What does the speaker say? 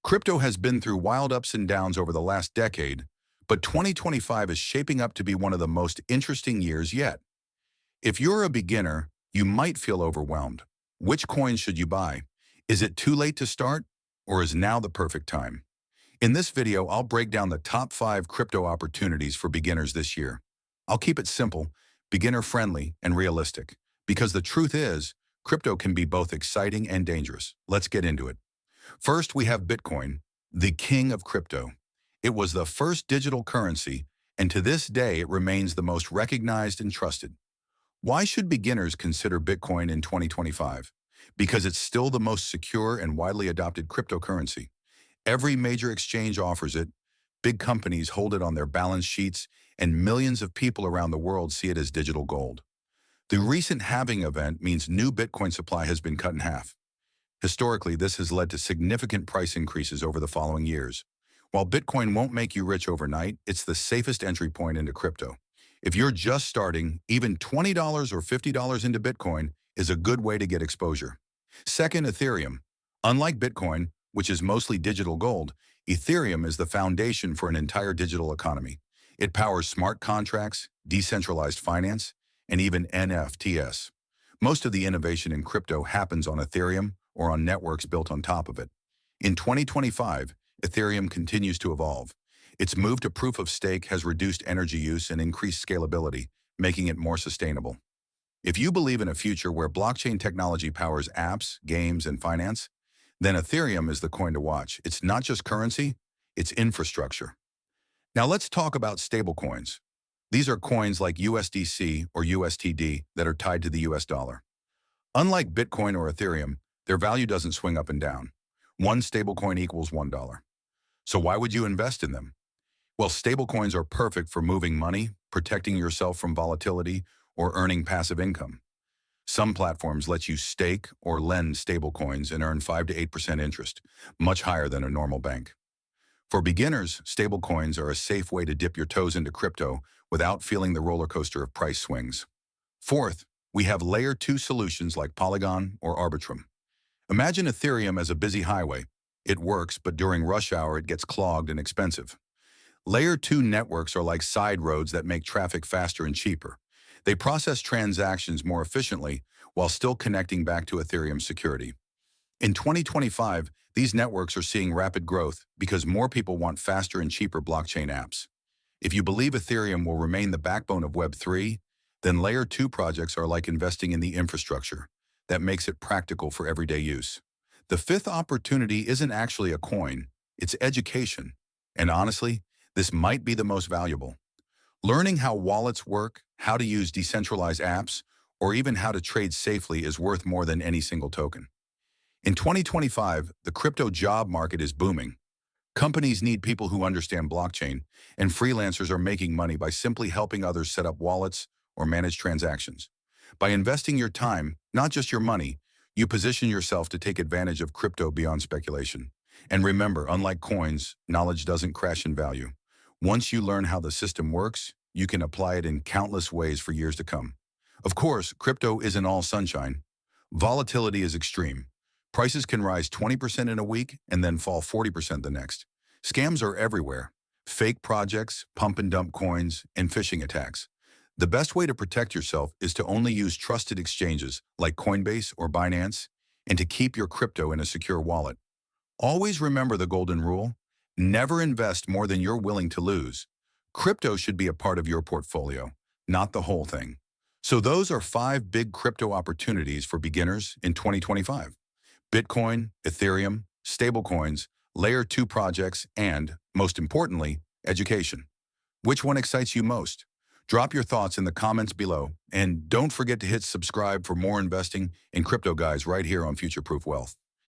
Crypto has been through wild ups and downs over the last decade, but 2025 is shaping up to be one of the most interesting years yet. If you're a beginner, you might feel overwhelmed. Which coin should you buy? Is it too late to start, or is now the perfect time? In this video, I'll break down the top 5 crypto opportunities for beginners this year. I'll keep it simple, beginner-friendly, and realistic, because the truth is, crypto can be both exciting and dangerous. Let's get into it. First, we have Bitcoin, the king of crypto. It was the first digital currency, and to this day, it remains the most recognized and trusted. Why should beginners consider Bitcoin in 2025? Because it's still the most secure and widely adopted cryptocurrency. Every major exchange offers it, big companies hold it on their balance sheets, and millions of people around the world see it as digital gold. The recent halving event means new Bitcoin supply has been cut in half. Historically, this has led to significant price increases over the following years. While Bitcoin won't make you rich overnight, it's the safest entry point into crypto. If you're just starting, even $20 or $50 into Bitcoin is a good way to get exposure. Second, Ethereum. Unlike Bitcoin, which is mostly digital gold, Ethereum is the foundation for an entire digital economy. It powers smart contracts, decentralized finance, and even NFTs. Most of the innovation in crypto happens on Ethereum or on networks built on top of it. In 2025, Ethereum continues to evolve. Its move to proof of stake has reduced energy use and increased scalability, making it more sustainable. If you believe in a future where blockchain technology powers apps, games, and finance, then Ethereum is the coin to watch. It's not just currency, it's infrastructure. Now let's talk about stablecoins. These are coins like USDC or USTD that are tied to the US dollar. Unlike Bitcoin or Ethereum, their value doesn't swing up and down. One stablecoin equals $1. So why would you invest in them? Well, stablecoins are perfect for moving money, protecting yourself from volatility, or earning passive income. Some platforms let you stake or lend stablecoins and earn 5 to 8% interest, much higher than a normal bank. For beginners, stablecoins are a safe way to dip your toes into crypto without feeling the roller coaster of price swings. Fourth, we have Layer 2 solutions like Polygon or Arbitrum. Imagine Ethereum as a busy highway. It works, but during rush hour it gets clogged and expensive. Layer 2 networks are like side roads that make traffic faster and cheaper. They process transactions more efficiently while still connecting back to Ethereum's security. In 2025, these networks are seeing rapid growth because more people want faster and cheaper blockchain apps. If you believe Ethereum will remain the backbone of Web3, then Layer 2 projects are like investing in the infrastructure that makes it practical for everyday use. The fifth opportunity isn't actually a coin, it's education. And honestly, this might be the most valuable. Learning how wallets work, how to use decentralized apps, or even how to trade safely is worth more than any single token. In 2025, the crypto job market is booming. Companies need people who understand blockchain, and freelancers are making money by simply helping others set up wallets or manage transactions. By investing your time, not just your money, you position yourself to take advantage of crypto beyond speculation. And remember, unlike coins, knowledge doesn't crash in value. Once you learn how the system works, you can apply it in countless ways for years to come. Of course, crypto isn't all sunshine. Volatility is extreme. Prices can rise 20% in a week and then fall 40% the next. Scams are everywhere. Fake projects, pump and dump coins, and phishing attacks. The best way to protect yourself is to only use trusted exchanges like Coinbase or Binance and to keep your crypto in a secure wallet. Always remember the golden rule: never invest more than you're willing to lose. Crypto should be a part of your portfolio, not the whole thing. So those are 5 big crypto opportunities for beginners in 2025. Bitcoin, Ethereum, stablecoins, Layer 2 projects, and, most importantly, education. Which one excites you most? Drop your thoughts in the comments below, and don't forget to hit subscribe for more investing in crypto guys right here on Future Proof Wealth.